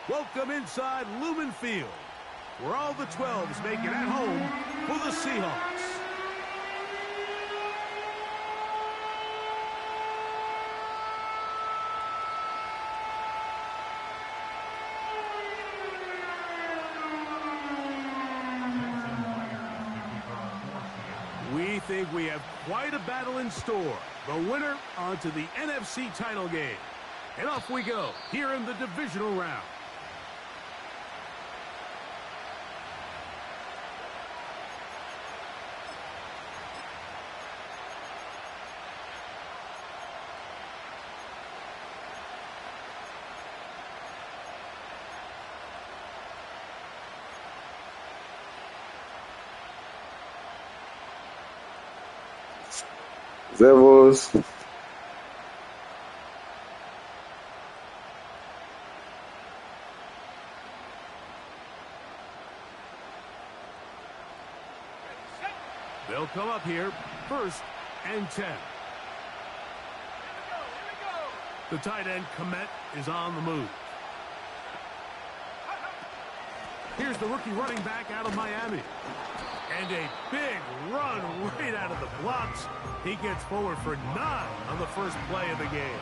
Welcome inside Lumen Field, where all the 12s make it at home for the Seahawks. We think we have quite a battle in store. The winner onto the NFC title game. And off we go here in the divisional round. Servus. They'll come up here, 1st and 10. The tight end, Komet, is on the move. Here's the rookie running back out of Miami. And a big run right out of the blocks. He gets forward for 9 on the first play of the game.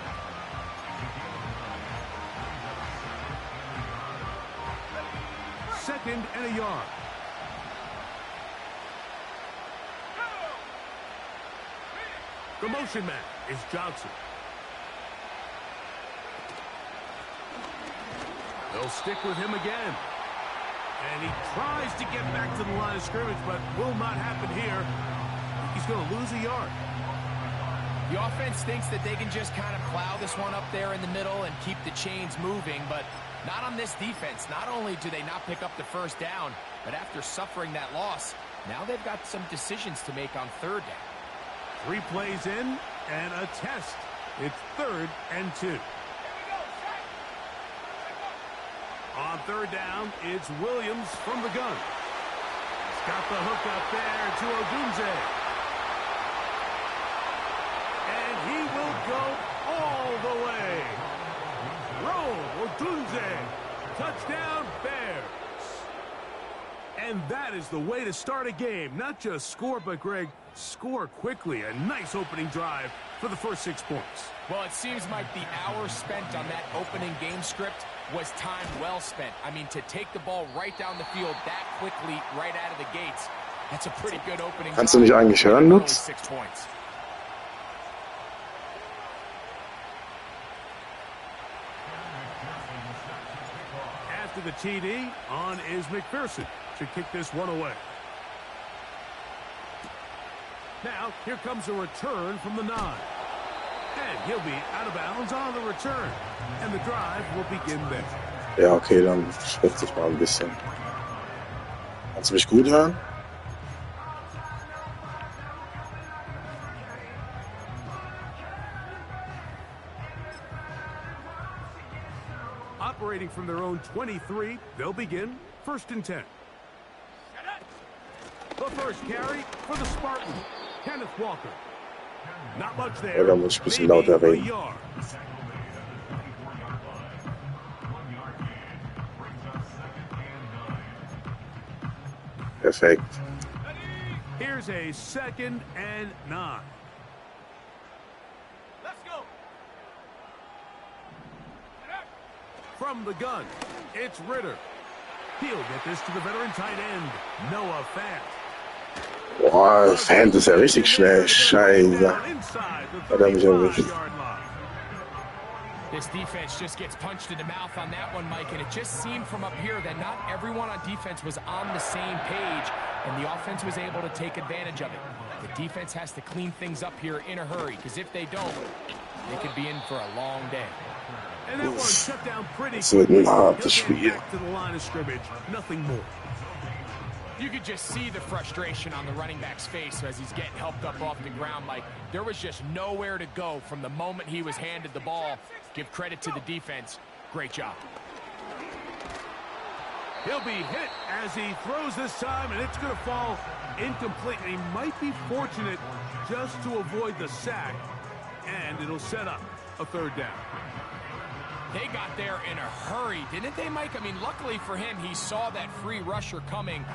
Second and a yard. The motion man is Johnson. They'll stick with him again. And he tries to get back to the line of scrimmage, but will not happen here. He's going to lose a yard. The offense thinks that they can just kind of plow this one up there in the middle and keep the chains moving, but not on this defense. Not only do they not pick up the first down, but after suffering that loss, now they've got some decisions to make on 3rd down. 3 plays in and a test. It's 3rd and 2. On 3rd down, it's Williams from the gun. He's got the hook up there to Odunze. And he will go all the way. Roll, Odunze. Touchdown, Bears. And that is the way to start a game. Not just score, but, Greg, score quickly. A nice opening drive for the first 6 points. Well, it seems like the hour spent on that opening game script was time well spent. I mean, to take the ball right down the field that quickly right out of the gates, that's a pretty good opening drive. Kannst du mich eigentlich hören, Lutz? 6 points. After the TD, on is McPherson to kick this one away. Now, here comes a return from the 9. And he'll be out of bounds on the return. And the drive will begin there. Ja, okay, dann schwätze ich mal ein bisschen. Kannst du mich gut hören? Operating from their own 23, they'll begin 1st and 10. The first carry for the Spartan, Kenneth Walker. Not much there. Oder muss ich ein bisschen lauter reden? Perfekt. Here's a 2nd and 9. Let's go. From the gun, it's Ritter. He'll get this to the veteran tight end, Noah Fant. Boah, Fant ist ja richtig schnell. Scheiße. Hat er mich erwischt. This defense just gets punched in the mouth on that one, Mike, and it just seemed from up here that not everyone on defense was on the same page, and the offense was able to take advantage of it. The defense has to clean things up here in a hurry, because if they don't, they could be in for a long day. And that one shut down pretty quickly. Back to the line of scrimmage, nothing more. You could just see the frustration on the running back's face as he's getting helped up off the ground. Like, there was just nowhere to go from the moment he was handed the ball. Give credit to the defense. Great job. He'll be hit as he throws this time, and it's going to fall incomplete. And he might be fortunate just to avoid the sack, and it'll set up a 3rd down. They got there in a hurry, didn't they, Mike? I mean, luckily for him, he saw that free rusher coming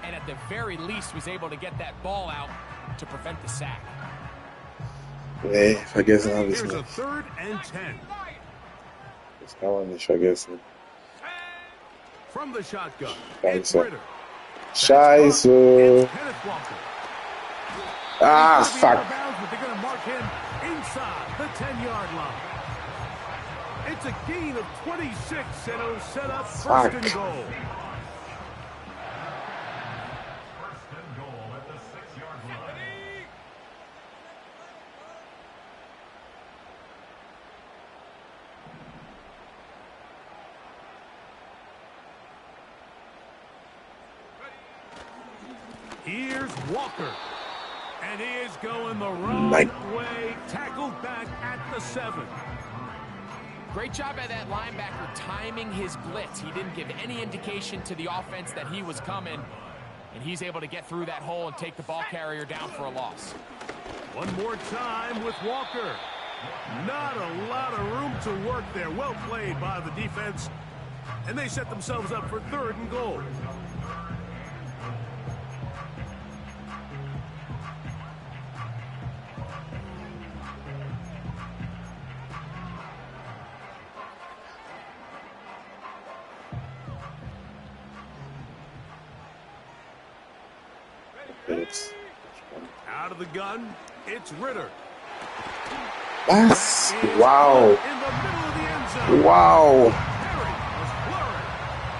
and at the very least was able to get that ball out to prevent the sack. Nee, vergessen habe ich es Here's a nicht. 3rd and 10. Das kann man nicht vergessen. From the shotgun, it's Scheiße. Ritter. Scheiße. Kenneth Walker. Ah, He's gonna be out fuck. of bounds, but they're going to mark him inside the 10-yard line. It's a gain of 26, and it'll set up first and goal. Here's Walker. And he is going the wrong way. Tackled back at the 7. Great job by that linebacker timing his blitz. He didn't give any indication to the offense that he was coming. And he's able to get through that hole and take the ball carrier down for a loss. One more time with Walker. Not a lot of room to work there. Well played by the defense. And they set themselves up for 3rd and goal. Out of the gun, it's Ritter. Was? Wow. In the middle of the end zone. Wow. Harry was flurried.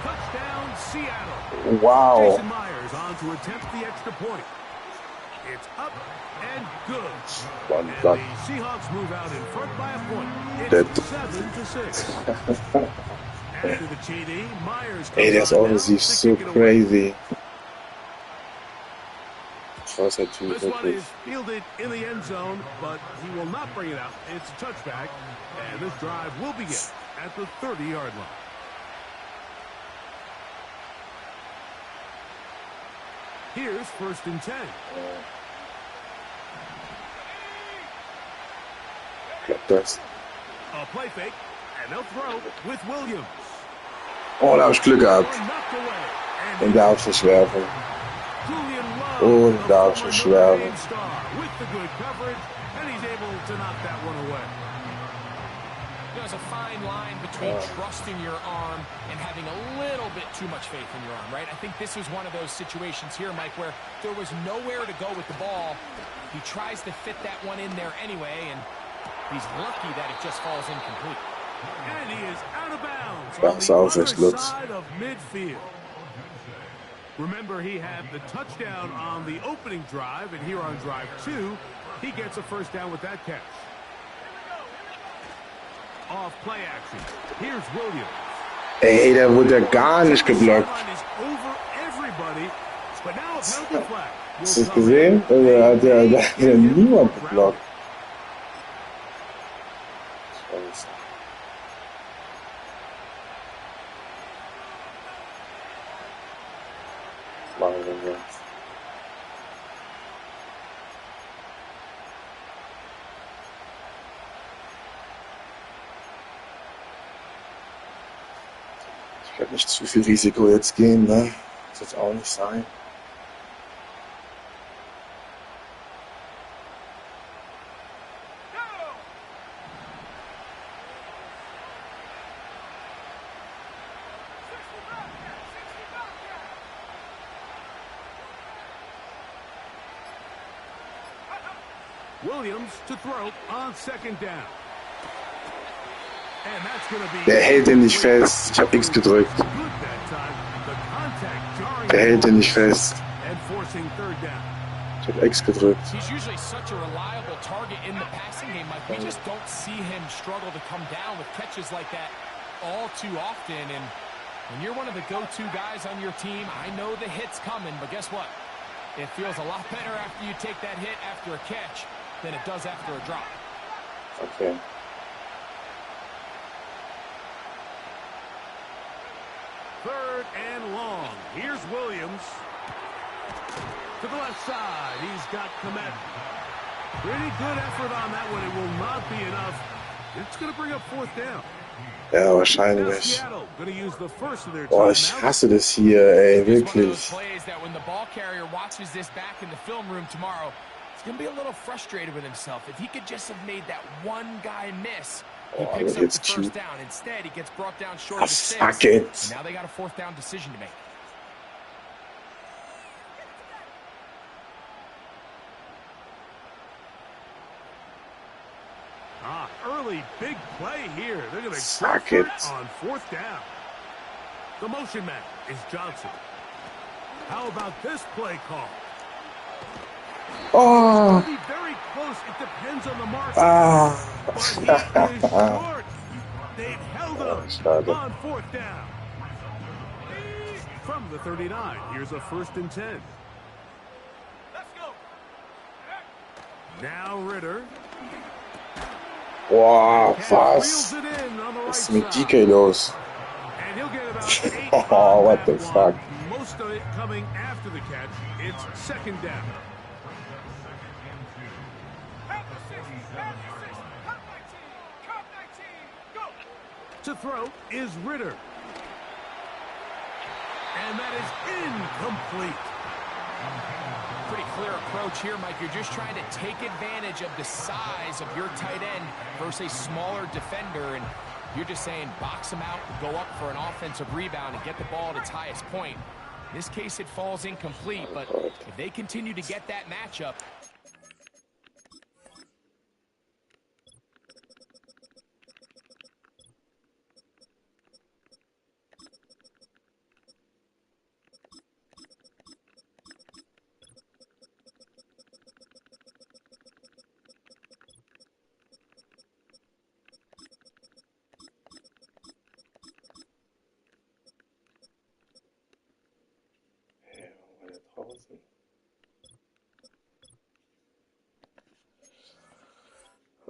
Touchdown, Seattle. Wow. Jason Myers on to attempt the extra point. It's up and good. One And shot. the Seahawks move out in front by a point. Dead. It's 7-6. After the TD, Myers Ey, der ist comes on offensiv down to so kick it away. crazy. Krasser Typ, This one wirklich. is fielded in the end zone, but he will not bring it out. It's a touchback, and this drive will begin at the 30-yard line. Here's 1st and 10. Klappt das? A play fake, and they'll throw with Williams. Oh, da habe ich Glück gehabt. Knocked away. Den darf ich nicht werfen. Und darf ich nicht werfen. With the good coverage, and he's able to knock that one away. There's a fine line between trusting your arm and having a little bit too much faith in your arm, right? I think this is one of those situations here, Mike, where there was nowhere to go with the ball. He tries to fit that one in there anyway, and he's lucky that it just falls incomplete. And he is out of bounds Das on ist the echt other Lutz. side of midfield. Remember, he had the touchdown on the opening drive, and here on drive 2, he gets a first down with that catch. Off play action. Here's Williams. Ey, der wurde ja gar nicht geblockt. Sideline is over everybody, but now a penalty flag. Hast du das gesehen? Da hat ja niemand geblockt. Scheiße. Was machen wir denn jetzt? Ich werde nicht zu viel Risiko jetzt gehen, ne? Muss jetzt auch nicht sein. Williams to throw on 2nd down. And that's going to be Der hält den nicht fest. Ich habe X gedrückt. good that time. The contact jarring Der hält den nicht fest. and forcing 3rd down. Ich habe X gedrückt. He's usually such a reliable target in the passing game, Mike. We just don't see him struggle to come down with catches like that all too often. And when you're one of the go-to guys on your team, I know the hit's coming, but guess what? It feels a lot better after you take that hit after a catch than it does after a drop. Okay. Third and long. Here's Williams. To the left side. He's got Komet. Pretty good effort on that one. It will not be enough. It's going to bring up 4th down. Ja, wahrscheinlich. Boah, ich hasse das hier, ey, wirklich. Boah, jetzt cute. Ah, fuck it. Now they got a fourth down decision to make. Early big play here. They're going to Suck it on fourth down. The motion man is Johnson. How about this play call? Oh. Be very close. It depends on the mark. But he is short. They've held him on fourth down. From the 39, here's a 1st and 10. Let's go. Now Ritter. Boah, was? Was ist mit DK los? Oh, what the fuck? Most of it coming after the catch. It's 2nd down. To throw is Ritter. And that is incomplete. Pretty clear approach here, Mike. You're just trying to take advantage of the size of your tight end versus a smaller defender, and you're just saying box him out, go up for an offensive rebound, and get the ball at its highest point. In this case, it falls incomplete, but if they continue to get that matchup,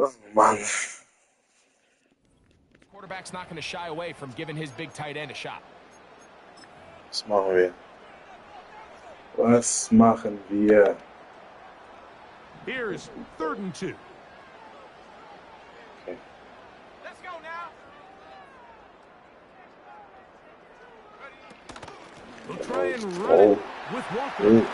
Oh, Mann. quarterback's not going to shy away from giving his big tight end a shot. Was machen wir? Was machen wir? Here's 3rd and 2. Okay. Let's go now. We'll try and run it with Walker.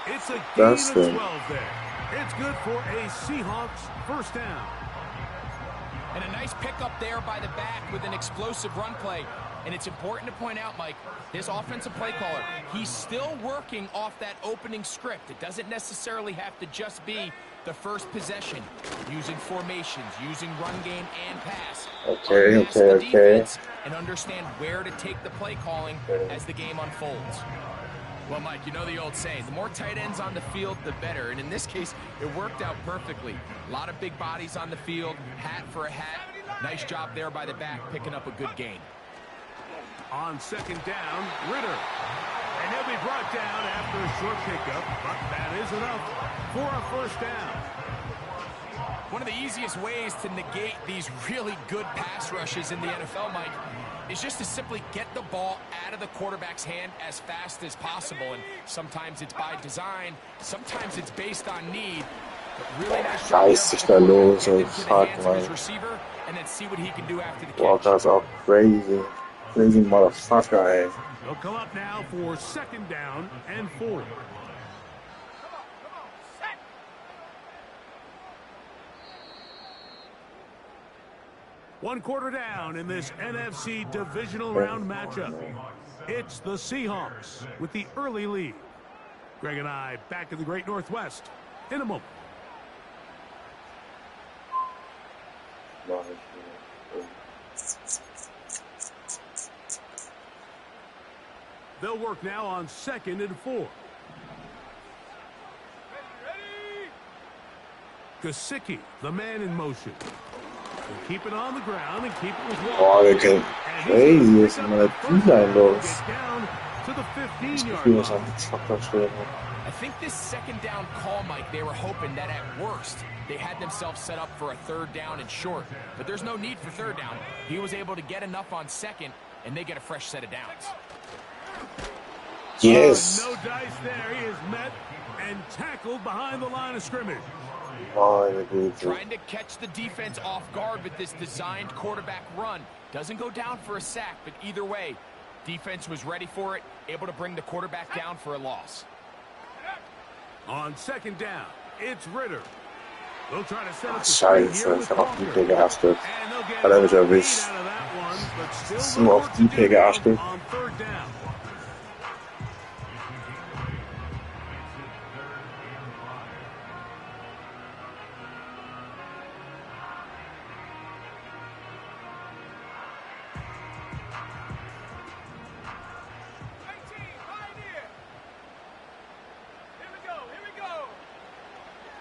It's a gain of 12 there. It's good for a Seahawks 1st down. And a nice pickup there by the back with an explosive run play. And it's important to point out, Mike, his offensive play caller, he's still working off that opening script. It doesn't necessarily have to just be the first possession, using formations, using run game and pass. Okay. And understand where to take the play calling as the game unfolds. Well, Mike, you know the old saying, the more tight ends on the field, the better. And in this case, it worked out perfectly. A lot of big bodies on the field, hat for a hat. Nice job there by the back, picking up a good gain. On 2nd down, Ritter. And he'll be brought down after a short pickup, but that is enough for a 1st down. One of the easiest ways to negate these really good pass rushes in the NFL, Mike, is just to simply get the ball out of the quarterback's hand as fast as possible. And sometimes it's by design, sometimes it's based on need. But really nice job his receiver, and then see what he can do after the catch. Walker's auch crazy. Crazy motherfucker, ey. They'll come up now for 2nd down and 4. One quarter down in this NFC divisional round matchup. It's the Seahawks with the early lead. Greg and I back in the Great Northwest in a moment. They'll work now on 2nd and 4. Gesicki, the man in motion. And keep it on the ground and keep it with Walker. Boah, wir können crazy ist immer der D-Line los. To the 15-yard line. I think this 2nd down call, Mike, they were hoping that at worst they had themselves set up for a 3rd down and short. But there's no need for 3rd down. He was able to get enough on 2nd, and they get a fresh set of downs. Yes. No dice there. He is met and tackled behind the line of scrimmage. Meine Güte. Trying to catch the defense off guard with this designed quarterback run. Doesn't go down for a sack, but either way, defense was ready for it, able to bring the quarterback down for a loss. On second down, it's Ritter. They'll try to set up the Scheiße, ich hab auf die P geachtet. Hat er mich erwischt. Ist nur auf die P geachtet.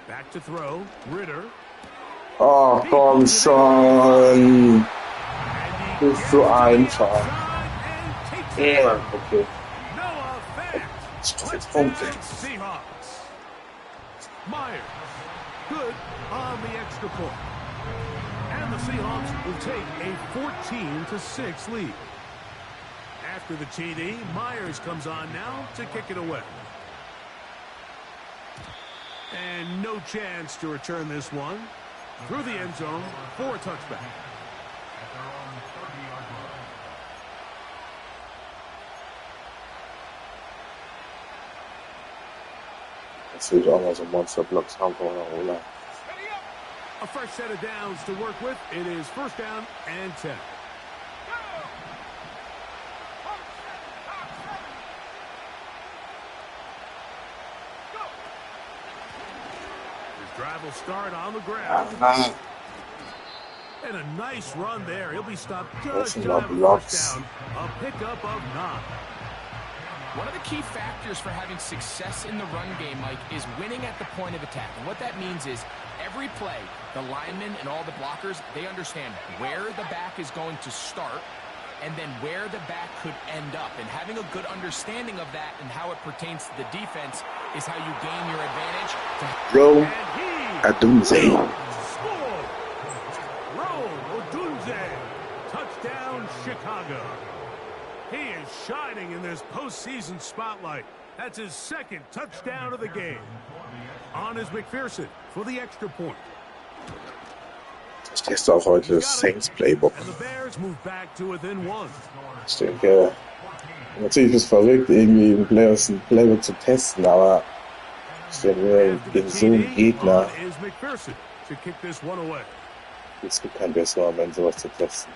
Back to throw, Ritter. Oh, komm schon. Das ist so einfach. Ja, okay. Jetzt Punkte. Seahawks. Myers. Good on the extra point. And the Seahawks will take a 14-6 lead. After the TD, Myers comes on now to kick it away. And no chance to return this one. Through the end zone for a touchback. Jetzt will ich auch mal so Monsterblocks haben von der Ola. A fresh set of downs to work with. It is first down and 10. Drive will start on the ground. And a nice run there. He'll be stopped just shy of a first down. A pickup of 9. One of the key factors for having success in the run game, Mike, is winning at the point of attack. And what that means is every play, the linemen and all the blockers, they understand where the back is going to start and then where the back could end up. And having a good understanding of that and how it pertains to the defense is how you gain your advantage. Roll Adunze. Touchdown, Chicago. He is shining in this postseason spotlight. That's his second touchdown of the game. On is McPherson for the extra point. Ich teste auch heute das Saints Playbook. Ich denke, natürlich ist es verrückt, irgendwie im Playoffs ein Playbook zu testen, aber ich denke, gegen so einen Gegner, es gibt keinen besseren Moment, sowas zu testen.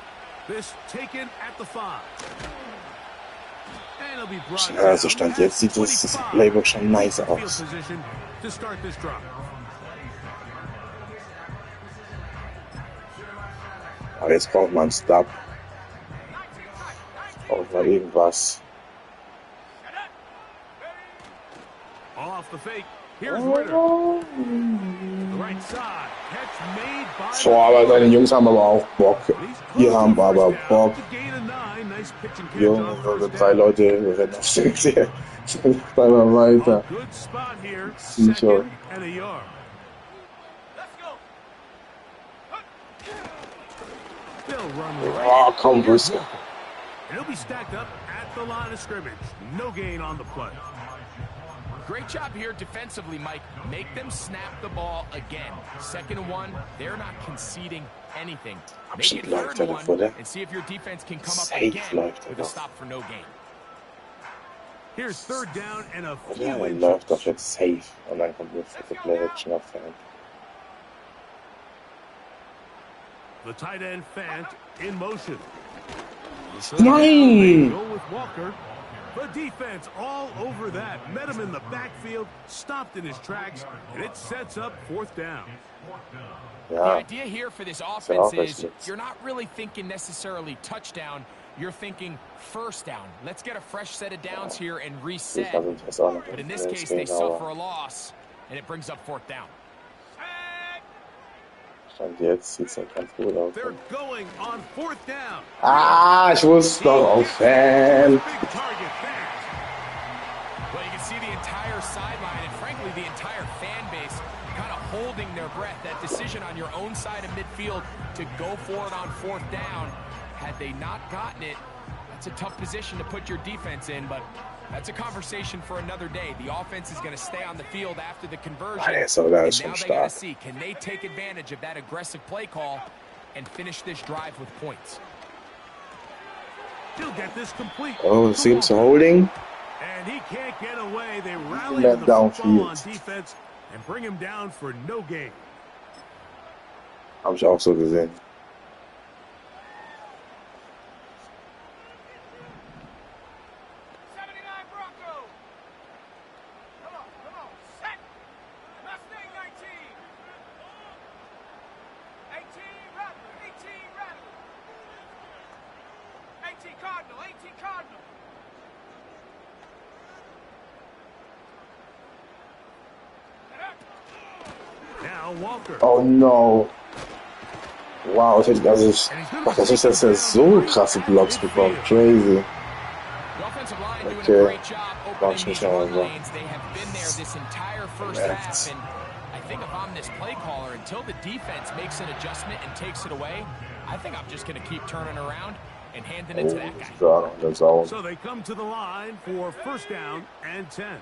Also Stand jetzt sieht das Playbook schon nice aus. Aber jetzt braucht man einen Stop. Braucht man irgendwas. So, aber seine Jungs haben aber auch Bock. Die haben aber Bock. Junge, 3 Leute rennen auf den See. Einmal weiter. Sicher. Oh, komm, Briscoe. He'll be stacked up at the line of scrimmage. No gain on the play. Great job here defensively, Mike. Make them snap the ball again. 2nd and 1, they're not conceding anything. Make it 3rd and 1 and see if your defense can come up again with a stop for no gain. Here's 3rd down and a few inches. Ja, läuft doch jetzt safe. Und dann kommt jetzt der Play-Action auf Fan. The tight end Fant in motion. Nein! Go with Walker. The defense all over that. Met him in the backfield, stopped in his tracks, and it sets up 4th down. The idea here for this offense is you're not really thinking necessarily touchdown. You're thinking 1st down. Let's get a fresh set of downs here and reset. But in this case, they suffer a loss, and it brings up 4th down. Stand jetzt sieht es halt ganz gut aus. They're going on 4th down. Ah, ich muss doch auf Fan. Well, you can see the entire sideline and frankly the entire fan base kind of holding their breath. That decision on your own side of midfield to go for it on 4th down, had they not gotten it, That's a tough position to put your defense in, but that's a conversation for another day. The offense is going to stay on the field after the conversion, der ist aber da and schon now they got to stark. see, can they take advantage of that aggressive play call and finish this drive with points? He'll get this complete. Oh, es gibt zum Holding. And he can't get away. They rally to the football on defense and bring him down for no gain. Habe ich auch so gesehen. Oh no. Wow, das ist jetzt so krasse Blocks bekommen. Crazy. Okay. War ich nicht mehr so. I think if I'm this play caller, until the defense makes an adjustment and takes it away, I think I'm just going to keep turning around and handing it to that guy. That's all. So they come to the line for first down and 10.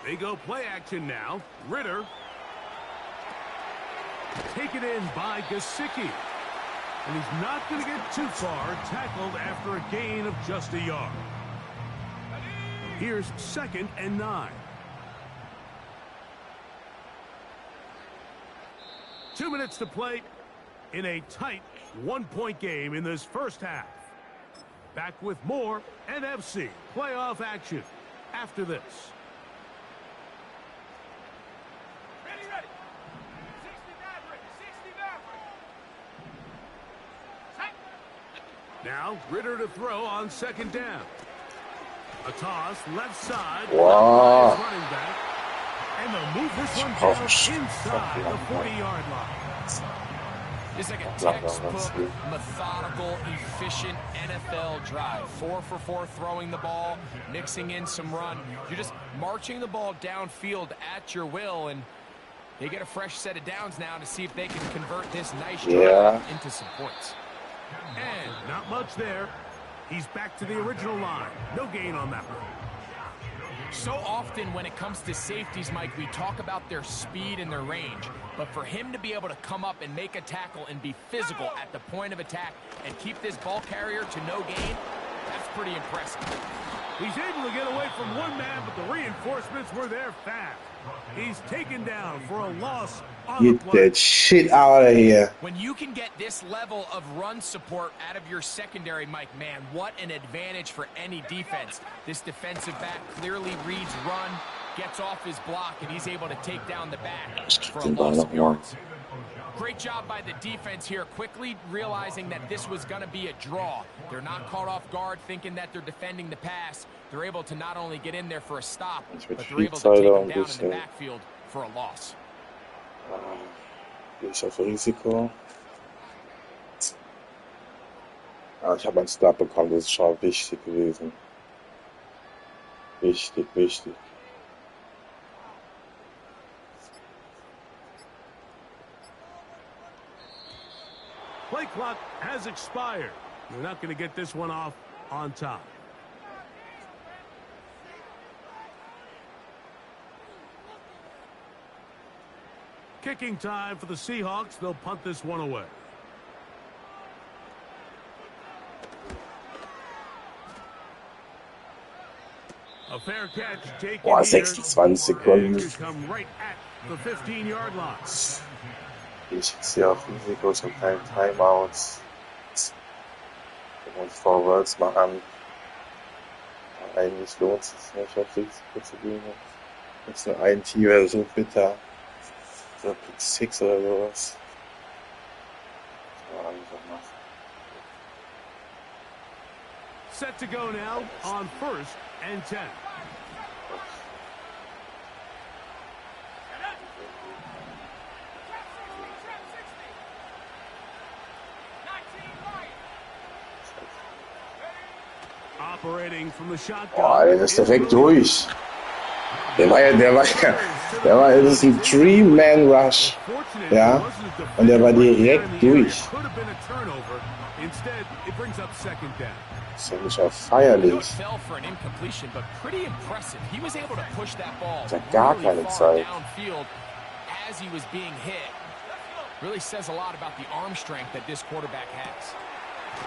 They go play action now. Ritter. Taken in by Gesicki. And he's not going to get too far, tackled after a gain of just a yard. Here's 2nd and 9. 2 minutes to play in a tight one-point game in this first half. Back with more NFC playoff action after this. Now, Ritter to throw on 2nd down. A toss, left side. Wow. Running back. And they'll move this one down inside the 40-yard line. It's like a textbook, methodical, efficient NFL drive. 4 for 4 throwing the ball, mixing in some run. You're just marching the ball downfield at your will, and they get a fresh set of downs now to see if they can convert this nice drive into some points. And not much there. He's back to the original line. No gain on that one. So often when it comes to safeties, Mike, we talk about their speed and their range. But for him to be able to come up and make a tackle and be physical at the point of attack and keep this ball carrier to no gain, that's pretty impressive. He's able to get away from one man, but the reinforcements were there fast. He's taken down for a loss on the play. Get that shit out of here. When you can get this level of run support out of your secondary, Mike, man, what an advantage for any defense. This defensive back clearly reads run, gets off his block, and he's able to take down the back for a loss of yards. Great job by the defense here, quickly realizing that this was going to be a draw. They're not caught off guard thinking that they're defending the pass. They're able to not only get in there for a stop, but they're able to take them down in the backfield for a loss. Ich auf Risiko. Ich habe einen Stop bekommen, das ist schon wichtig gewesen. Wichtig, wichtig. Play clock has expired. You're not going to get this one off on top. Kicking time for the Seahawks. They'll punt this one away. A fair catch taken Boah, here. 26 Sekunden. And come right at the 15-yard line. Ich sehe auf Risiko zum kleinen Timeouts. Und Forwards machen. Eigentlich lohnt es sich nicht, auf Risiko zu gehen. Jetzt nur ein Team wäre so bitter. So Pick 6 oder sowas. Das kann man einfach machen. Set to go now on 1st and 10. Operating from the shotgun. Boah, der ist direkt durch. Das ist ein Three-Man-Rush. Ja, und der war direkt durch. Das ist ja nicht auch feierlich. Das hat gar keine Zeit. Really says a lot about the arm strength that this quarterback has.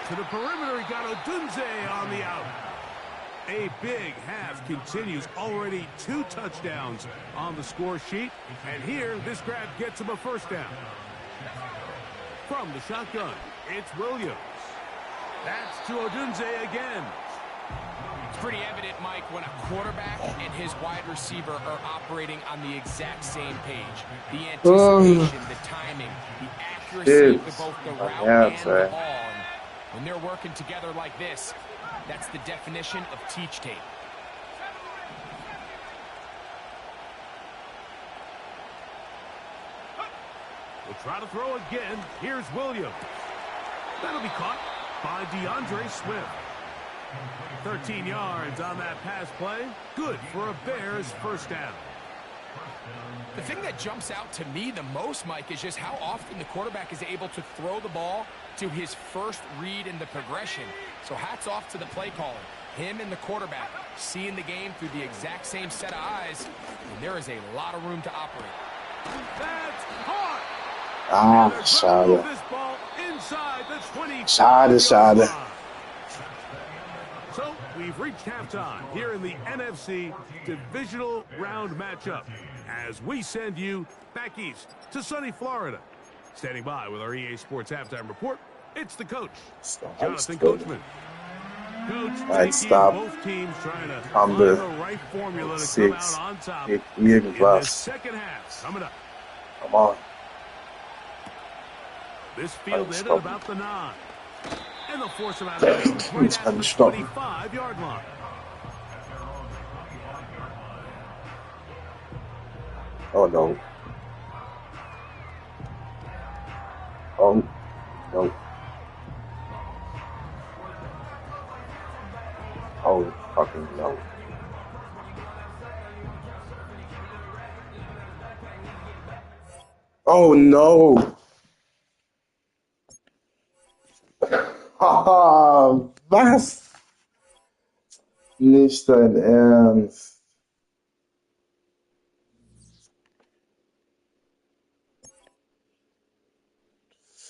To the perimeter, he got Odunze on the out. A big half continues. Already 2 touchdowns on the score sheet. And here, this grab gets him a first down. From the shotgun, it's Williams. That's to Odunze again. It's pretty evident, Mike, when a quarterback and his wide receiver are operating on the exact same page. The anticipation, the timing, the accuracy of both the route and the ball. And when they're working together like this, that's the definition of teach tape. We'll try to throw again. Here's Williams. That'll be caught by DeAndre Swift. 13 yards on that pass play. Good for a Bears first down. The thing that jumps out to me the most, Mike, is just how often the quarterback is able to throw the ball to his first read in the progression. So hats off to the play caller. Him and the quarterback seeing the game through the exact same set of eyes, and there is a lot of room to operate. That's caught. Schade. This ball inside the 20. Schade. So we've reached halftime here in the NFC Divisional Round matchup as we send you back east to sunny Florida. Standing by with our EA Sports Halftime Report, it's the coach, Jonathan Coachman. Coach, both teams trying to find the right formula to come out on top in the second half. Coming up. Come on. This field ended about the 9. And they'll force him out of bounds right at the 25-yard line. Oh, no. Oh, no. Oh, fucking no. Oh, no. Oh, was? Nicht dein Ernst.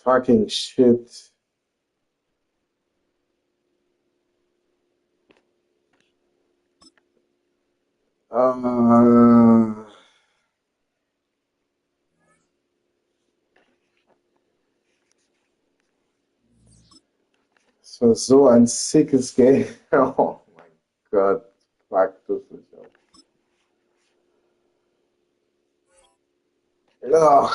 Fucking shit. Das war so ein sickes Game. Oh mein Gott. Fuck das nicht auf. Ja.